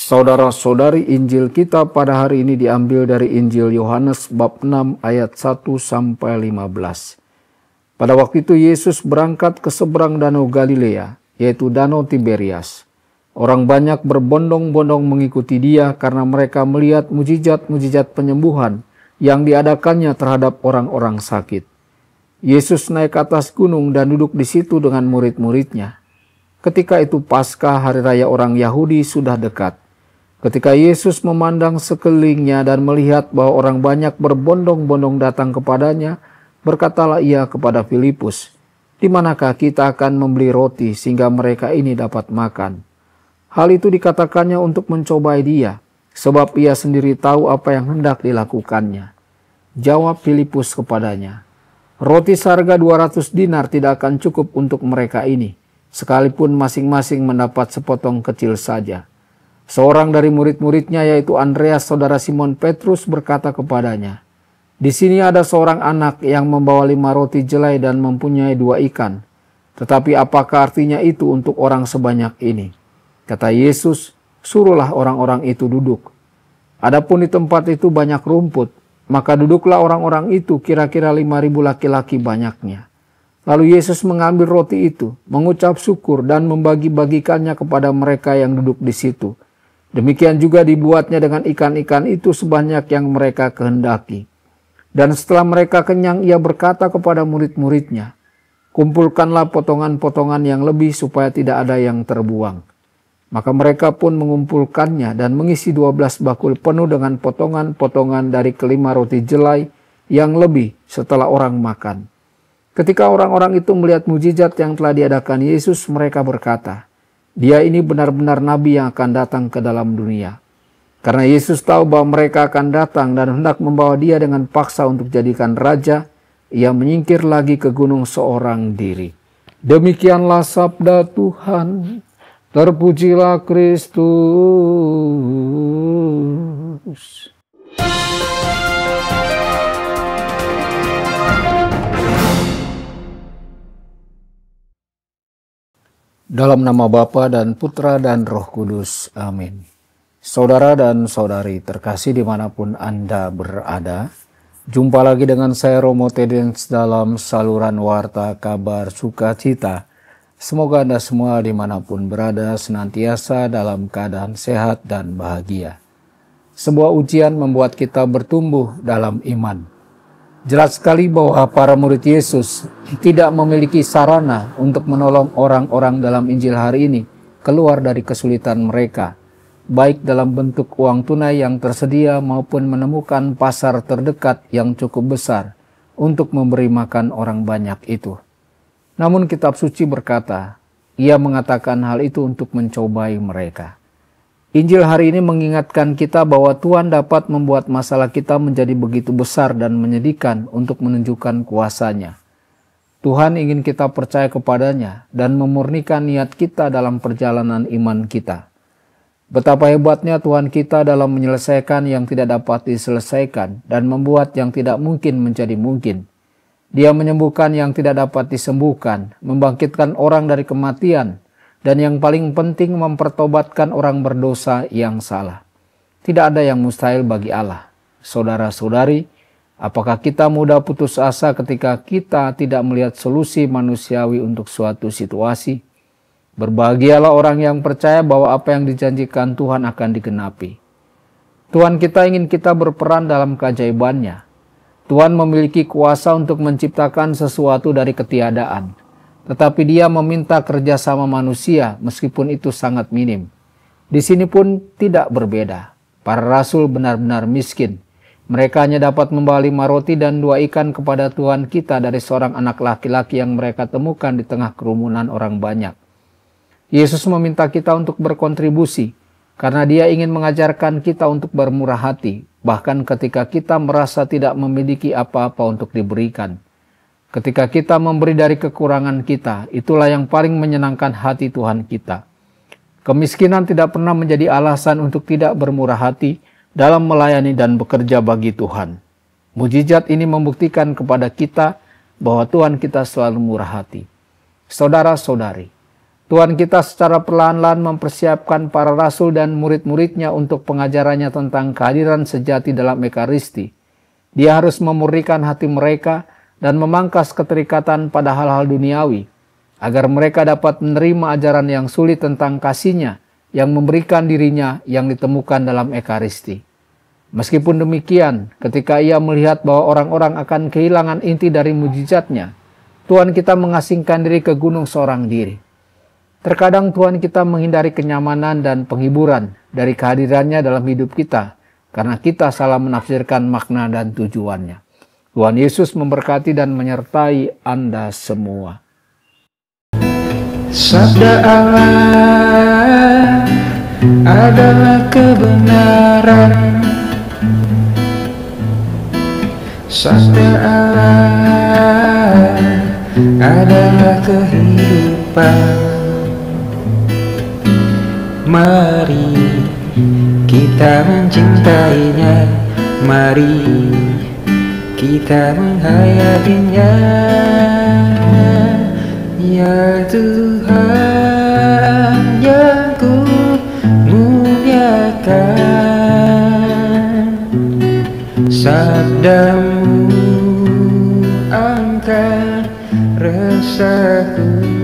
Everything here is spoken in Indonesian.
Saudara-saudari, Injil kita pada hari ini diambil dari Injil Yohanes bab 6 ayat 1-15. Pada waktu itu Yesus berangkat ke seberang danau Galilea, yaitu danau Tiberias. Orang banyak berbondong-bondong mengikuti dia karena mereka melihat mujizat-mujizat penyembuhan yang diadakannya terhadap orang-orang sakit. Yesus naik ke atas gunung dan duduk di situ dengan murid-muridnya. Ketika itu Paskah, hari raya orang Yahudi, sudah dekat. Ketika Yesus memandang sekelilingnya dan melihat bahwa orang banyak berbondong-bondong datang kepadanya, berkatalah ia kepada Filipus, "Di manakah kita akan membeli roti sehingga mereka ini dapat makan?" Hal itu dikatakannya untuk mencobai dia, sebab ia sendiri tahu apa yang hendak dilakukannya. Jawab Filipus kepadanya, "Roti seharga 200 dinar tidak akan cukup untuk mereka ini, sekalipun masing-masing mendapat sepotong kecil saja." Seorang dari murid-muridnya, yaitu Andreas saudara Simon Petrus, berkata kepadanya, "Di sini ada seorang anak yang membawa 5 roti jelai dan mempunyai 2 ikan. Tetapi apakah artinya itu untuk orang sebanyak ini?" Kata Yesus, "Suruhlah orang-orang itu duduk." Adapun di tempat itu banyak rumput, maka duduklah orang-orang itu, kira-kira 5.000 laki-laki banyaknya. Lalu Yesus mengambil roti itu, mengucap syukur dan membagi-bagikannya kepada mereka yang duduk di situ. Demikian juga dibuatnya dengan ikan-ikan itu sebanyak yang mereka kehendaki. Dan setelah mereka kenyang, ia berkata kepada murid-muridnya, "Kumpulkanlah potongan-potongan yang lebih supaya tidak ada yang terbuang." Maka mereka pun mengumpulkannya dan mengisi 12 bakul penuh dengan potongan-potongan dari kelima roti jelai yang lebih setelah orang makan. Ketika orang-orang itu melihat mujizat yang telah diadakan Yesus, mereka berkata, "Dia ini benar-benar nabi yang akan datang ke dalam dunia." Karena Yesus tahu bahwa mereka akan datang dan hendak membawa dia dengan paksa untuk jadikan raja, ia menyingkir lagi ke gunung seorang diri. Demikianlah sabda Tuhan. Terpujilah Kristus. Dalam nama Bapa dan Putra dan Roh Kudus. Amin. Saudara dan saudari terkasih dimanapun Anda berada, jumpa lagi dengan saya Romo Tedens dalam saluran Warta Kabar Sukacita. Semoga Anda semua dimanapun berada senantiasa dalam keadaan sehat dan bahagia. Sebuah ujian membuat kita bertumbuh dalam iman. Jelas sekali bahwa para murid Yesus tidak memiliki sarana untuk menolong orang-orang dalam Injil hari ini keluar dari kesulitan mereka, baik dalam bentuk uang tunai yang tersedia maupun menemukan pasar terdekat yang cukup besar untuk memberi makan orang banyak itu. Namun kitab suci berkata, ia mengatakan hal itu untuk mencobai mereka. Injil hari ini mengingatkan kita bahwa Tuhan dapat membuat masalah kita menjadi begitu besar dan menyedihkan untuk menunjukkan kuasa-Nya. Tuhan ingin kita percaya kepadanya dan memurnikan niat kita dalam perjalanan iman kita. Betapa hebatnya Tuhan kita dalam menyelesaikan yang tidak dapat diselesaikan dan membuat yang tidak mungkin menjadi mungkin. Dia menyembuhkan yang tidak dapat disembuhkan, membangkitkan orang dari kematian, dan yang paling penting mempertobatkan orang berdosa yang salah. Tidak ada yang mustahil bagi Allah. Saudara-saudari, apakah kita mudah putus asa ketika kita tidak melihat solusi manusiawi untuk suatu situasi? Berbahagialah orang yang percaya bahwa apa yang dijanjikan Tuhan akan digenapi. Tuhan kita ingin kita berperan dalam keajaiban-Nya. Tuhan memiliki kuasa untuk menciptakan sesuatu dari ketiadaan. Tetapi Dia meminta kerjasama manusia meskipun itu sangat minim. Di sini pun tidak berbeda. Para rasul benar-benar miskin. Mereka hanya dapat membawa 5 roti dan 2 ikan kepada Tuhan kita dari seorang anak laki-laki yang mereka temukan di tengah kerumunan orang banyak. Yesus meminta kita untuk berkontribusi karena Dia ingin mengajarkan kita untuk bermurah hati, bahkan ketika kita merasa tidak memiliki apa-apa untuk diberikan. Ketika kita memberi dari kekurangan kita, itulah yang paling menyenangkan hati Tuhan kita. Kemiskinan tidak pernah menjadi alasan untuk tidak bermurah hati dalam melayani dan bekerja bagi Tuhan. Mujizat ini membuktikan kepada kita bahwa Tuhan kita selalu murah hati. Saudara-saudari, Tuhan kita secara perlahan-lahan mempersiapkan para rasul dan murid-muridnya untuk pengajarannya tentang kehadiran sejati dalam Ekaristi. Dia harus memurnikan hati mereka dan memangkas keterikatan pada hal-hal duniawi, agar mereka dapat menerima ajaran yang sulit tentang kasih-Nya yang memberikan dirinya yang ditemukan dalam Ekaristi. Meskipun demikian, ketika ia melihat bahwa orang-orang akan kehilangan inti dari mujizat-Nya, Tuhan kita mengasingkan diri ke gunung seorang diri. Terkadang Tuhan kita menghindari kenyamanan dan penghiburan dari kehadirannya dalam hidup kita, karena kita salah menafsirkan makna dan tujuannya. Tuhan Yesus memberkati dan menyertai Anda semua. Sabda Allah adalah kebenaran. Sabda Allah adalah kehidupan. Mari kita mencintainya, mari kita menghayatinya. Ya Tuhan yang ku muliakan, sabdamu angkat resahku.